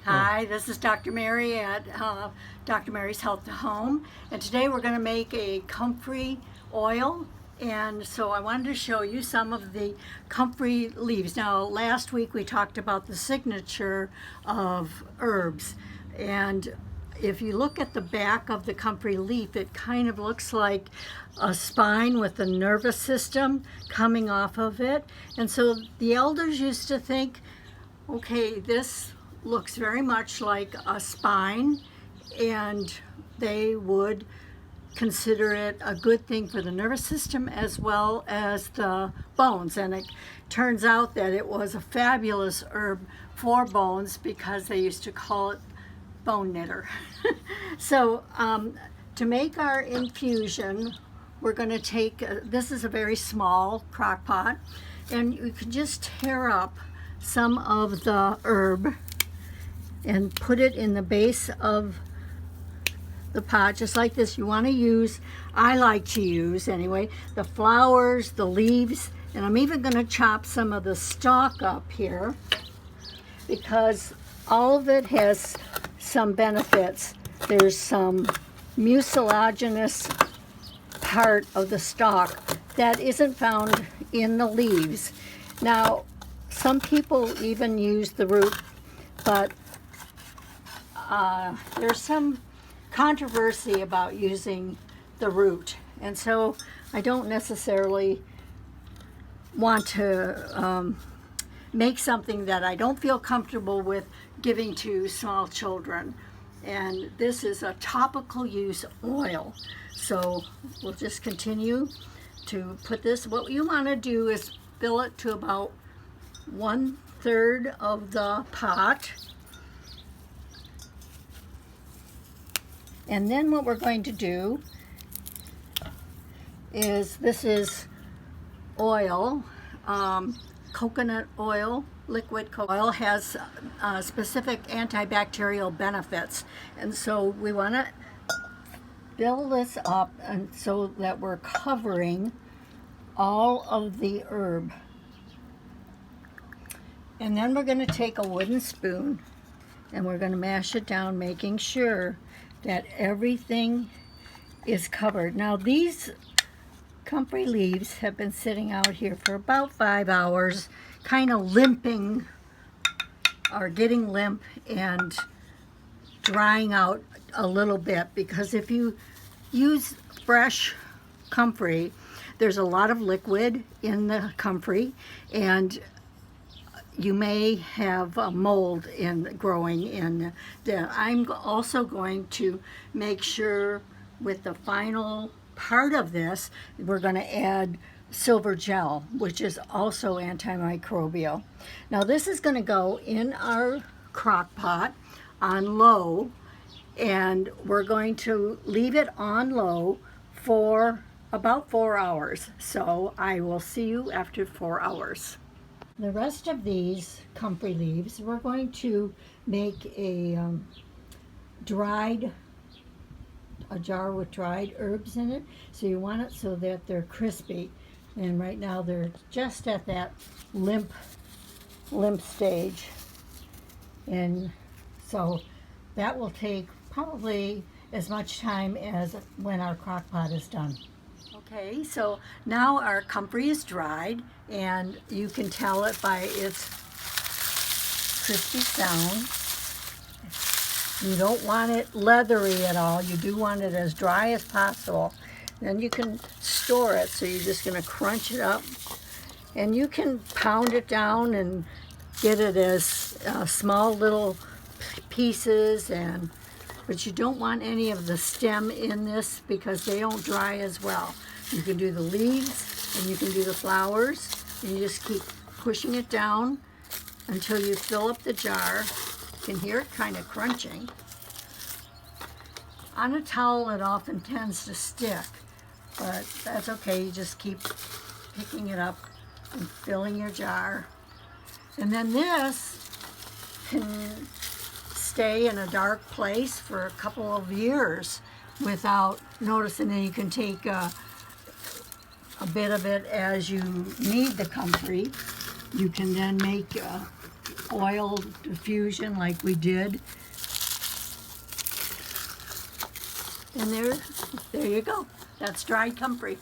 Hi, this is Dr. Mary at Dr. Mary's Health to Home, and today we're going to make a comfrey oil. And so I wanted to show you some of the comfrey leaves. Now, last week we talked about the signature of herbs, and if you look at the back of the comfrey leaf, it kind of looks like a spine with a nervous system coming off of it. And so the elders used to think, okay, this looks very much like a spine, and they would consider it a good thing for the nervous system as well as the bones. And it turns out that it was a fabulous herb for bones because they used to call it bone knitter. So to make our infusion, we're going to take, this is a very small crock pot, and you can just tear up some of the herb and put it in the base of the pot, just like this. You want to use, I like to use anyway, the flowers, the leaves, and I'm even going to chop some of the stalk up here because all of it has some benefits. There's some mucilaginous part of the stalk that isn't found in the leaves. Now, some people even use the root, but there's some controversy about using the root, and so I don't necessarily want to make something that I don't feel comfortable with giving to small children. And this is a topical use oil, so we'll just continue to put this. What you want to do is fill it to about 1/3 of the pot. And then what we're going to do is, this is oil, coconut oil, liquid coconut oil has specific antibacterial benefits. And so we want to fill this up and so that we're covering all of the herb. And then we're going to take a wooden spoon and we're going to mash it down, making sure that everything is covered. Now, these comfrey leaves have been sitting out here for about 5 hours, kind of limping or getting limp and drying out a little bit, because if you use fresh comfrey, there's a lot of liquid in the comfrey, and you may have a mold growing in there. I'm also going to make sure with the final part of this, we're going to add silver gel, which is also antimicrobial. Now this is going to go in our crock pot on low, and we're going to leave it on low for about 4 hours. So I will see you after 4 hours. The rest of these comfrey leaves, we're going to make a jar with dried herbs in it. So you want it so that they're crispy. And right now they're just at that limp stage. And so that will take probably as much time as when our crock pot is done. Okay, so now our comfrey is dried, and you can tell it by its crispy sound. You don't want it leathery at all. You do want it as dry as possible. Then you can store it, so you're just going to crunch it up. And you can pound it down and get it as small little pieces, but you don't want any of the stem in this because they don't dry as well. You can do the leaves and you can do the flowers, and you just keep pushing it down until you fill up the jar. You can hear it kind of crunching. On a towel it often tends to stick, but that's okay. You just keep picking it up and filling your jar. And then this can stay in a dark place for a couple of years without noticing. And you can take a bit of it as you need the comfrey. You can then make oil diffusion like we did. And there you go. That's dried comfrey.